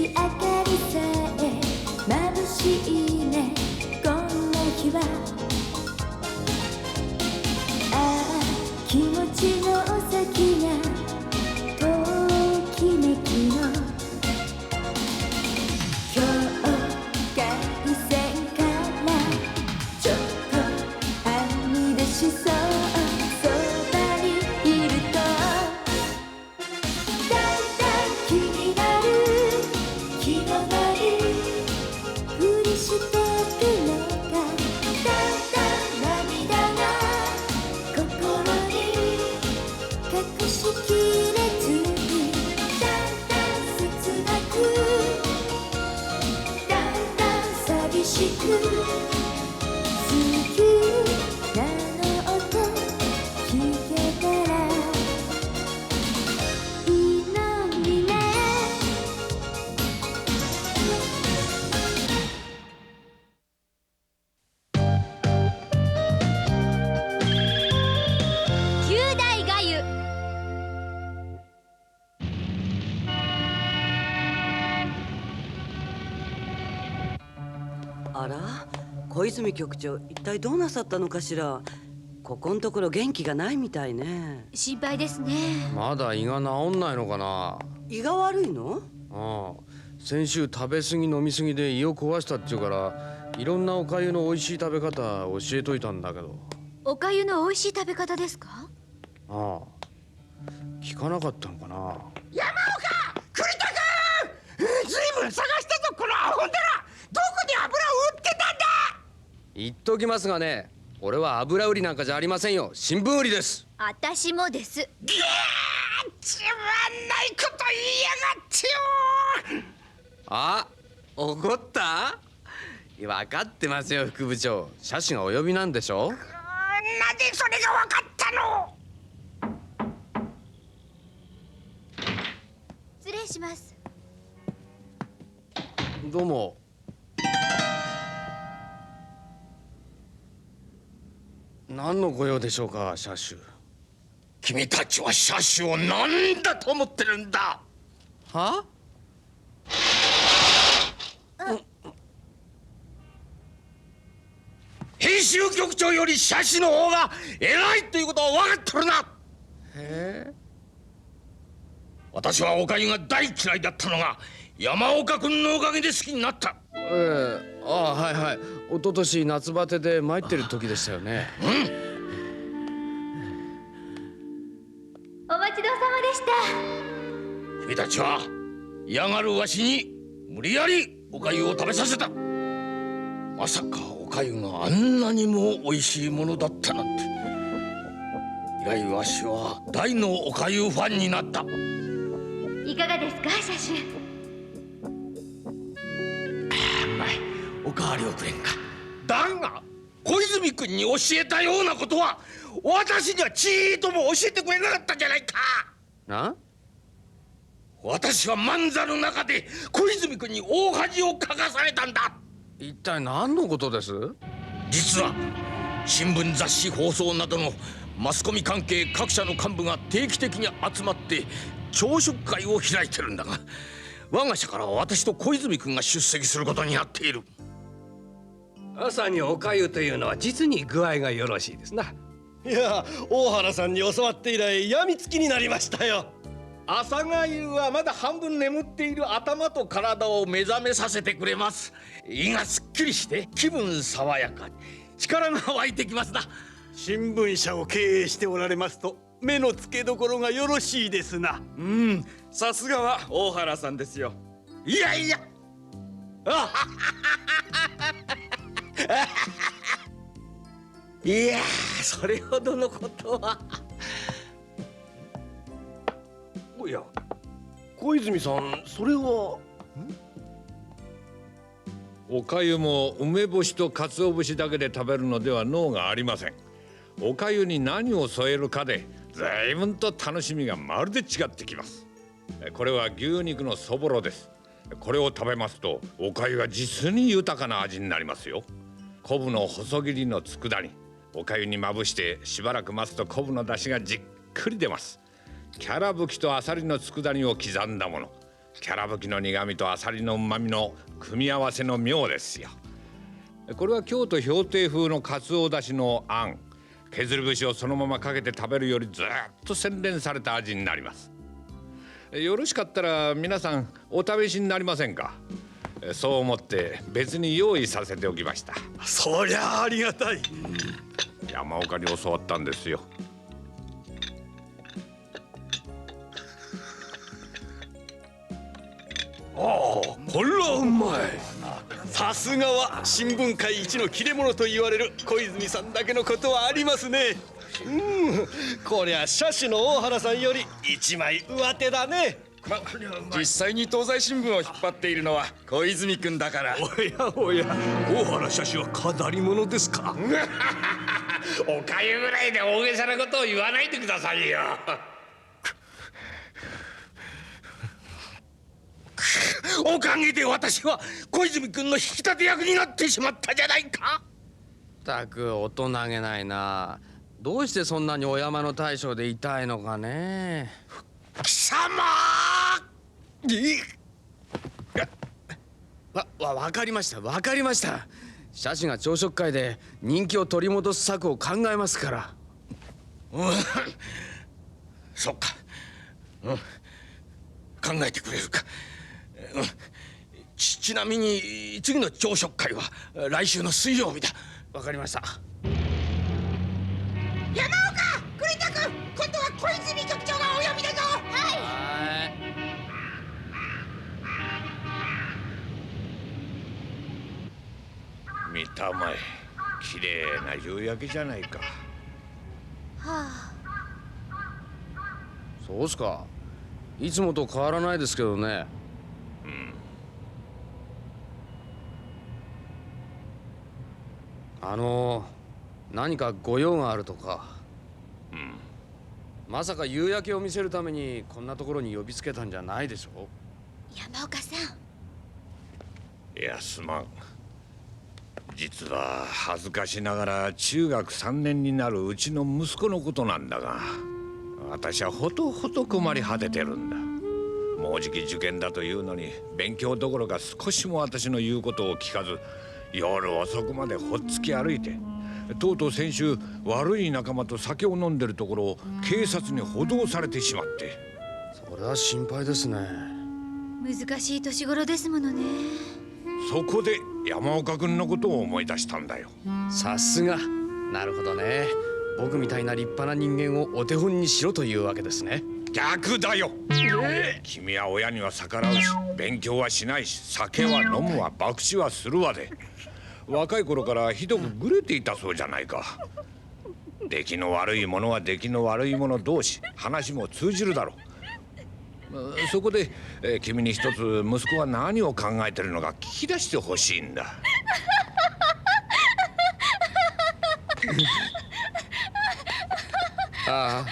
月明かりさえ眩しいねこんな日は。ああ気持ちの先がときめきの境界線からちょっとはみ出しそう。そばにいるとだんだん気になる気のないふりしてるのか。だんだん涙が心に隠しきれずにだんだん切なくだんだん寂しく好きなの音聞けたらいいのにね。九大がゆ。あら、小泉局長、一体どうなさったのかしら。ここのところ元気がないみたいね。心配ですね。まだ胃が治んないのかな。胃が悪いの？ああ、先週食べ過ぎ飲み過ぎで胃を壊したっていうからいろんなおかゆの美味しい食べ方教えといたんだけど。おかゆの美味しい食べ方ですか？ああ、聞かなかったのかな。山岡栗田君、ずいぶん探したぞこのアホンダラ。どこで油を売ってたんだ。言っときますがね、俺は油売りなんかじゃありませんよ。新聞売りです。私もです。ぎゃー、つまんないこと言いやがってよ。あ、怒った？分かってますよ副部長。社主がお呼びなんでしょ。なんでそれが分かったの。失礼します。どうも。何のご用でしょうか社主。君たちは車種を何だと思ってるんだ。は？編集局長より車種の方が偉いということは分かってるな。へえ。私はおかゆが大嫌いだったのが山岡君のおかげで好きになった。ああ、はいはい。一昨年夏バテで参ってる時でしたよね。お待ちどうさまでした。君たちは嫌がるわしに無理やりおかゆを食べさせた。まさかおかゆがあんなにも美味しいものだったなんて。以来わしは大のおかゆファンになった。いかがですか車種。おかわりをくれんか。だが小泉君に教えたようなことは私にはちーとも教えてくれなかったじゃないか。な？私は漫才の中で小泉君に大恥をかかされたんだ。一体何のことです？実は新聞雑誌放送などのマスコミ関係各社の幹部が定期的に集まって朝食会を開いてるんだが、我が社からは私と小泉君が出席することになっている。朝におかゆというのは実に具合がよろしいですな。いや、大原さんに教わって以来やみつきになりましたよ。朝がゆはまだ半分眠っている頭と体を目覚めさせてくれます。胃がすっきりして気分爽やか、力が湧いてきますな。新聞社を経営しておられますと目の付けどころがよろしいですな。さすがは大原さんですよ。いやいやいやそれほどのことは。おや、小泉さん、それは。おかゆも梅干しと鰹節だけで食べるのでは脳がありません。おかゆに何を添えるかで随分と楽しみがまるで違ってきます。これは牛肉のそぼろです。これを食べますとおかゆが実に豊かな味になりますよ。昆布の細切りの佃煮、おかゆにまぶしてしばらく待つと昆布の出汁がじっくり出ます。キャラぶきとあさりの佃煮を刻んだもの、キャラブキの苦味とアサリの旨味の組み合わせの妙ですよ。これは京都氷亭風のかつおだしのあん、削り節をそのままかけて食べるよりずっと洗練された味になります。よろしかったら皆さんお試しになりませんか。そう思って別に用意させておきました。そりゃありがたい。山岡に教わったんですよ。ああ、これはうまい。さすがは新聞界一の切れ者と言われる小泉さんだけのことはありますね。こりゃ社主の大原さんより一枚上手だね。実際に東西新聞を引っ張っているのは小泉君だから。おやおや、大原社主は飾り物ですか。おかゆぐらいで大げさなことを言わないでくださいよ。おかげで私は小泉君の引き立て役になってしまったじゃないか。たく大人げないな。どうしてそんなにお山の大将でいたいのかね。貴様わかりましたわかりました。社主が朝食会で人気を取り戻す策を考えますから。そうか、考えてくれるか。ちなみに次の朝食会は来週の水曜日だ。わかりました。山岡、栗田君、今度は小泉局長がお呼びだぞ。見たまえ、綺麗な夕焼けじゃないか。そうっすか。いつもと変わらないですけどね。何かご用があるとか。まさか夕焼けを見せるためにこんなところに呼びつけたんじゃないでしょ。山岡さん。いや、すまん。実は恥ずかしながら中学3年になるうちの息子のことなんだが、私はほとほと困り果ててるんだ。もうじき受験だというのに勉強どころか少しも私の言うことを聞かず、夜遅くまでほっつき歩いて、とうとう先週悪い仲間と酒を飲んでるところを警察に補導されてしまって。それは心配ですね。難しい年頃ですものね。そこで山岡君のことを思い出したんだよ。さすが。なるほどね。僕みたいな立派な人間をお手本にしろというわけですね。逆だよ。君は親には逆らうし、勉強はしないし、酒は飲むわ、博打はするわで、若い頃からひどくグレていたそうじゃないか。出来の悪いものは出来の悪いもの同士、話も通じるだろう。そこで、君に一つ息子は何を考えてるのか聞き出してほしいんだ。ああ、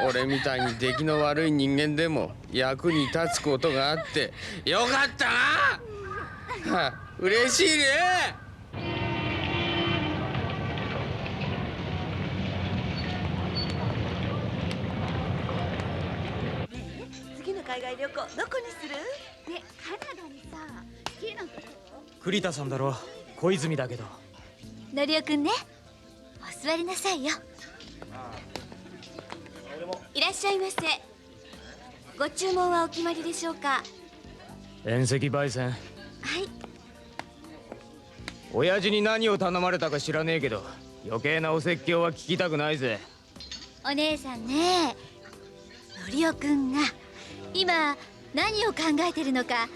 俺みたいに出来の悪い人間でも役に立つことがあってよかったな。はあ、嬉しいね。次の海外旅行どこにする？ね、カナダにさ、好きなとこ。栗田さんだろ。小泉だけど。のりおくんね、お座りなさいよ。いらっしゃいませ。ご注文はお決まりでしょうか？遠赤焙煎。はい。親父に何を頼まれたか知らねえけど、余計なお説教は聞きたくないぜ。お姉さんね、のりおくんが今何を考えてるのか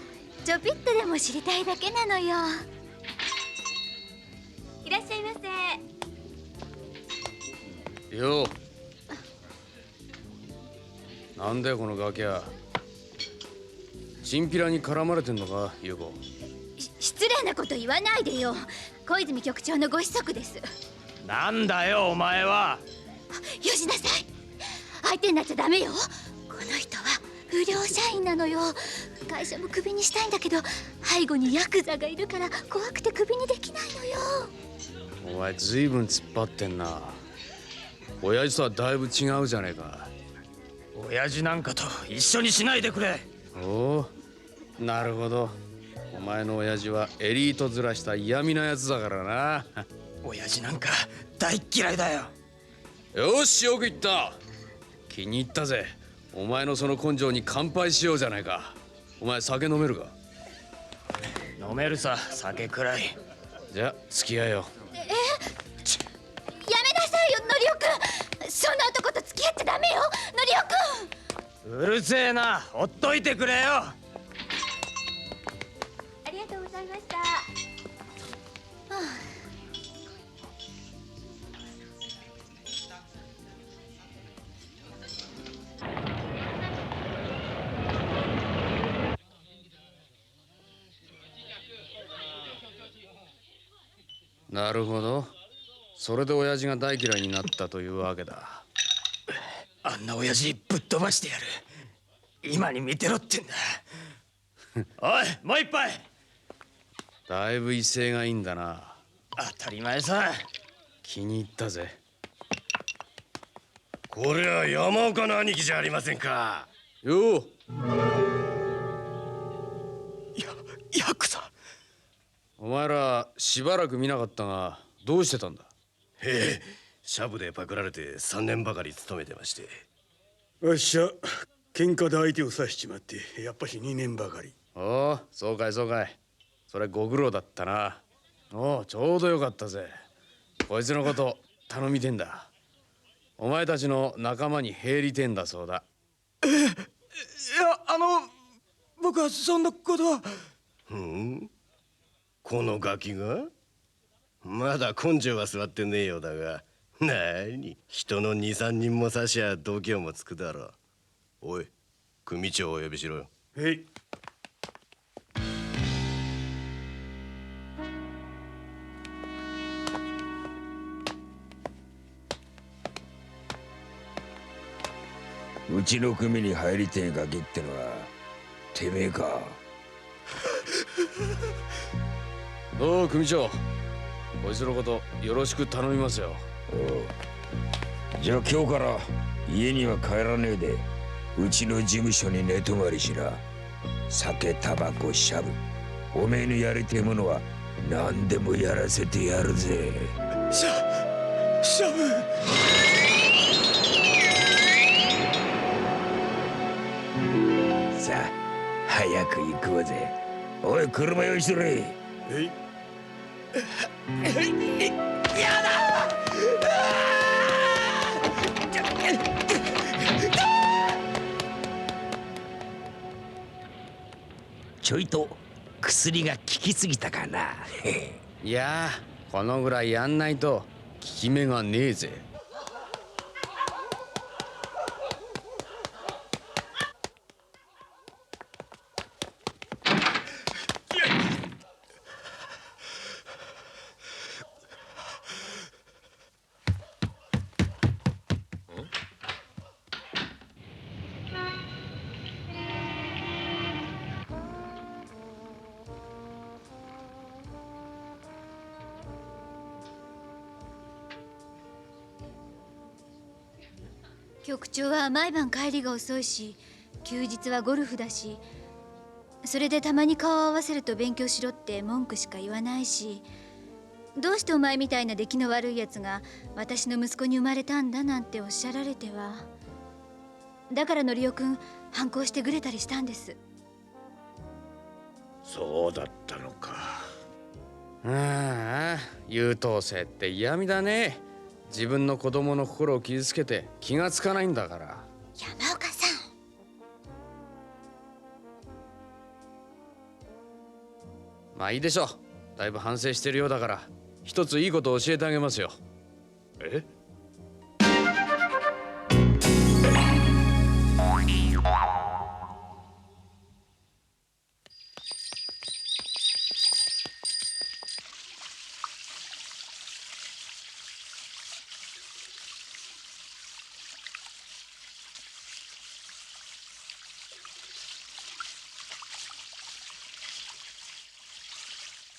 ちょぴっとでも知りたいだけなのよ。いらっしゃいませ。よう。なんだよこのガキは。チンピラに絡まれてんのか、優子。失礼なこと言わないでよ。小泉局長のご子息です。なんだよお前は。よしなさい。相手になっちゃダメよ。この人は不良社員なのよ。会社もクビにしたいんだけど、背後にヤクザがいるから怖くてクビにできないのよ。お前ずいぶん突っ張ってんな。親父とはだいぶ違うじゃねえか。親父なんかと一緒にしないでくれ。おお、なるほど。お前の親父はエリート面した嫌味なやつだからな。親父なんか大っ嫌いだよ。よし、よく言った。気に入ったぜ。お前のその根性に乾杯しようじゃないか。お前酒飲めるか？飲めるさ、酒くらい。じゃあ付き合えよ。やめなさいよ、のりおくん。そんな男と付き合っちゃダメよ、のりおくん。うるせえな、ほっといてくれよ。ありがとうございました。はあ、なるほど。それで親父が大嫌いになったというわけだ。あんな親父ぶっ飛ばしてやる。今に見てろってんだ。おい、もう一杯。だいぶ威勢がいいんだな。当たり前さ。気に入ったぜ。これは山岡の兄貴じゃありませんか。よう。ヤクザ。お前らしばらく見なかったが、どうしてたんだ？へえ、シャブでパクられて3年ばかり勤めてまして。わっしゃ、喧嘩で相手を刺しちまってやっぱし2年ばかり。おお、そうかいそうかい。それご苦労だったな。おお、ちょうどよかったぜ。こいつのこと頼みてんだ。お前たちの仲間に入りてんだそうだ。いや、僕はそんなことは。このガキがまだ根性は座ってねえようだが、なに人の2、3人も刺しゃ度胸もつくだろう。おい、組長をお呼びしろよ。へい。うちの組に入りてえガキってのはてめえか。どう組長、こいつのことよろしく頼みますよ。じゃあ今日から家には帰らねえでうちの事務所に寝泊まりしな。酒、タバコ、シャブ、おめえのやりてえものは何でもやらせてやるぜ。シャブ。さあ早く行こうぜ。おい、車用意しとれ。へい。やだ。ちょいと薬が効きすぎたかな。いやー、このぐらいやんないと効き目がねえぜ。局長は毎晩帰りが遅いし、休日はゴルフだし、それでたまに顔を合わせると勉強しろって文句しか言わないし、どうしてお前みたいな出来の悪いやつが私の息子に生まれたんだなんておっしゃられては。だからのりおくん反抗してぐれたりしたんです。そうだったのか。ああ、優等生って嫌味だね。自分の子供の心を傷つけて気がつかないんだから。山岡さん。まあいいでしょう。だいぶ反省してるようだから一ついいことを教えてあげますよ。え？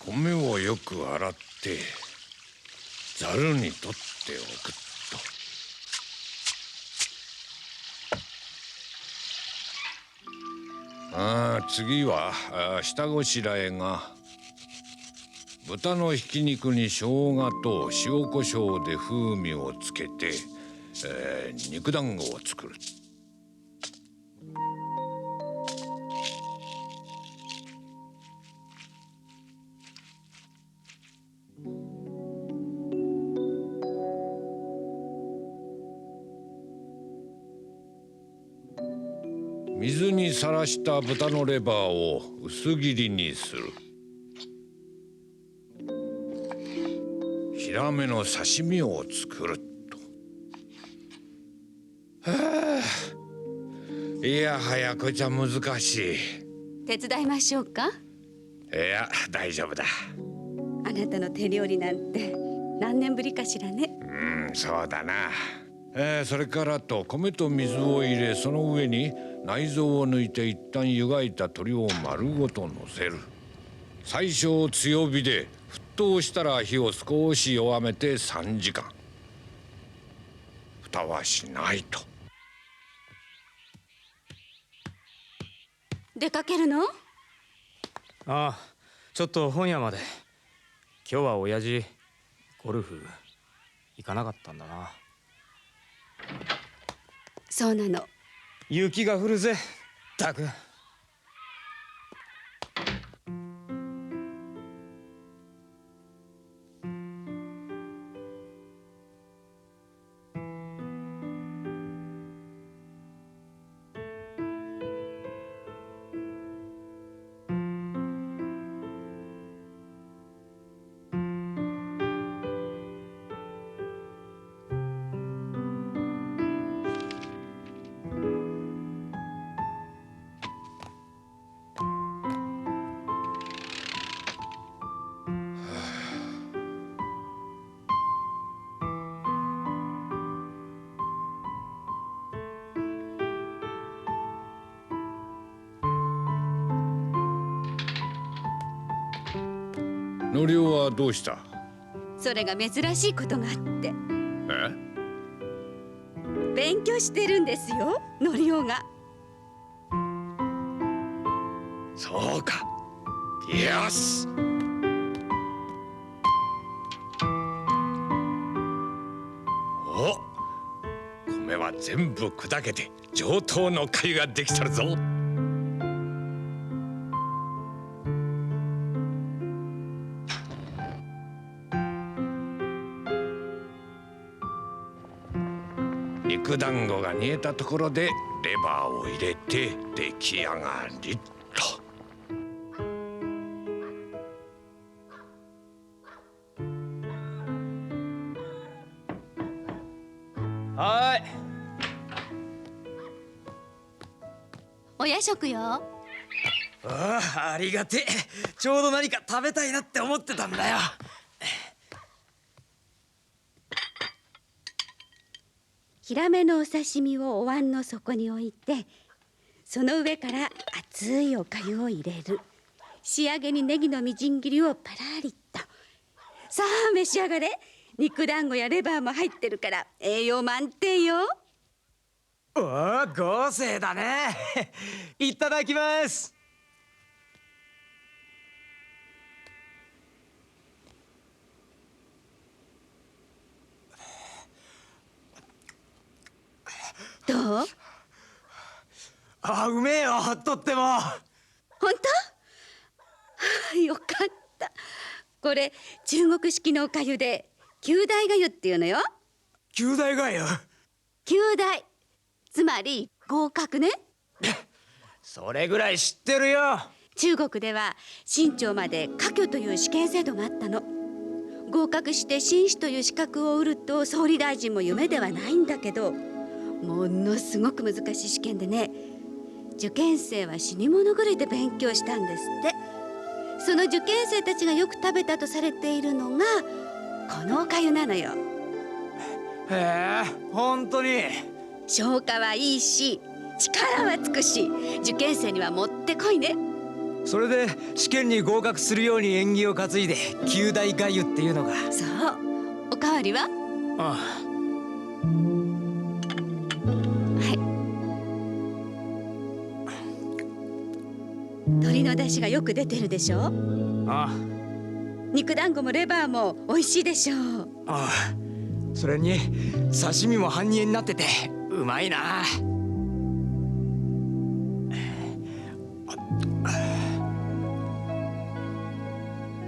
米をよく洗ってざるにとっておくと。次は下ごしらえが豚のひき肉に生姜と塩コショウで風味をつけて、肉団子を作る。水にさらした豚のレバーを薄切りにする。ヒラメの刺身を作ると。いやはやこいつは難しい。手伝いましょうか？いや大丈夫だ。あなたの手料理なんて何年ぶりかしらね。そうだな。それからと米と水を入れ、その上に内臓を抜いて一旦湯がいた鶏を丸ごと乗せる。最初強火で沸騰したら火を少し弱めて3時間。蓋はしないと。出かけるの？ああ、ちょっと本屋まで。今日は親父ゴルフ行かなかったんだな。そうなの。雪が降るぜ、ったく。のりおはどうした？それが珍しいことがあって。え？勉強してるんですよ、のりおが。そうか。よし。お、米は全部砕けて上等の粥ができとるぞ。肉団子が煮えたところでレバーを入れて出来上がりと。はい。お夜食よ。ああ、ありがてえ。ちょうど何か食べたいなって思ってたんだよ。ヒラメのお刺身をお椀の底に置いて、その上から熱いお粥を入れる。仕上げにネギのみじん切りをパラリと。さあ召し上がれ。肉団子やレバーも入ってるから栄養満点よ。おお、豪勢だね。いただきます。どう？あ、うめえよ、とっても。本当？よかった。これ中国式のお粥で九大粥っていうのよ。九大粥？九大、つまり合格ね。それぐらい知ってるよ。中国では清朝まで科挙という試験制度があったの。合格して進士という資格を得ると総理大臣も夢ではないんだけど、ものすごく難しい試験でね、受験生は死に物狂いで勉強したんですって。その受験生たちがよく食べたとされているのがこのお粥なのよ。へえ、本当に。消化はいいし力はつくし、受験生にはもってこいね。それで試験に合格するように縁起を担いで九大粥っていうのが。そう。おかわりは？ああ。はい。鶏の出汁がよく出てるでしょ。ああ、肉団子もレバーも美味しいでしょう。ああ、それに刺身も半煮えになっててうまいな。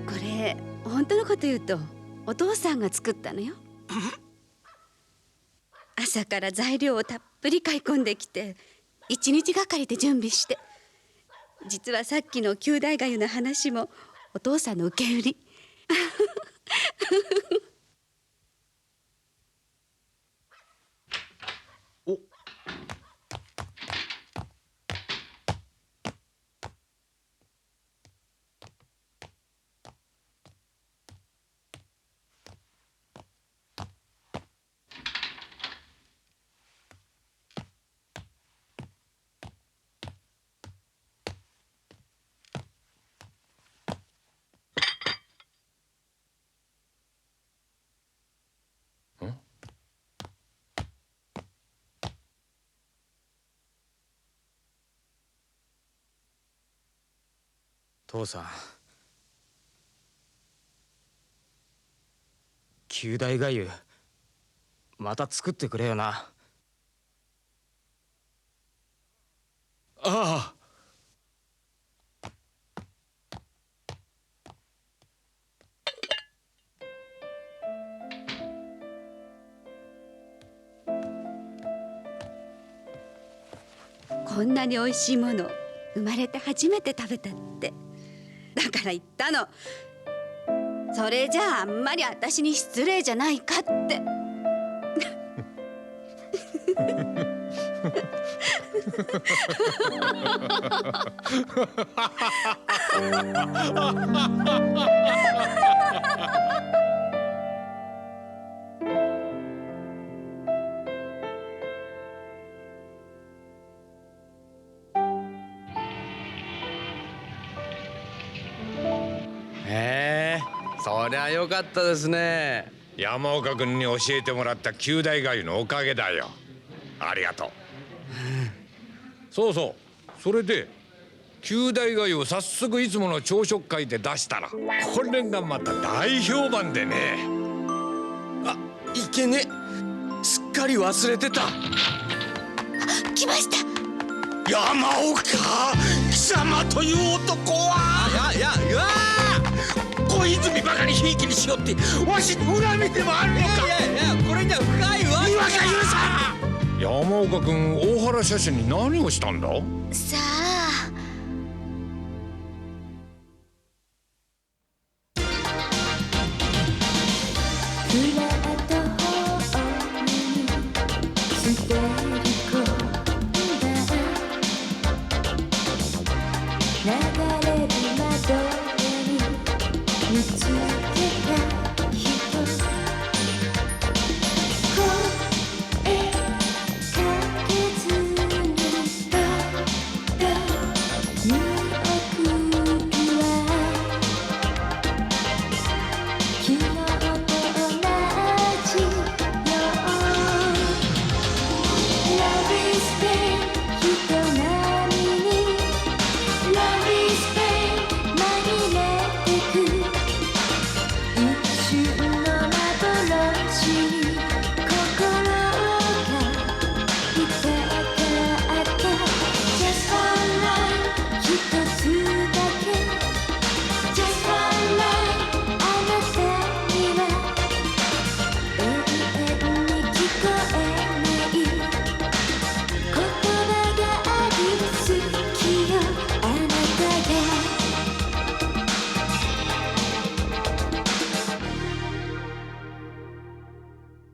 これ本当のこと言うとお父さんが作ったのよ。朝から材料をたっぷり買い込んできて1日がかりで準備して、実はさっきの九大粥の話もお父さんの受け売り。父さん、九大がゆまた作ってくれよな。ああ。こんなに美味しいもの生まれて初めて食べたって。だから言ったの。それじゃああんまり私に失礼じゃないかって。そりゃよかったですね。山岡君に教えてもらった九大がゆのおかげだよ。ありがとう。そうそう、それで九大がゆを早速いつもの朝食会で出したら、これがまた大評判でね。あ、いけね、すっかり忘れてた。来ました。山岡貴様という男は。いや小泉ばかりひいきにしよってわしに恨みでもあるのか。いやこれじゃ深いわ。言い訳は許さん。山岡君、大原写真に何をしたんだ。さあ、フラットホームに捨てる込んだ流れ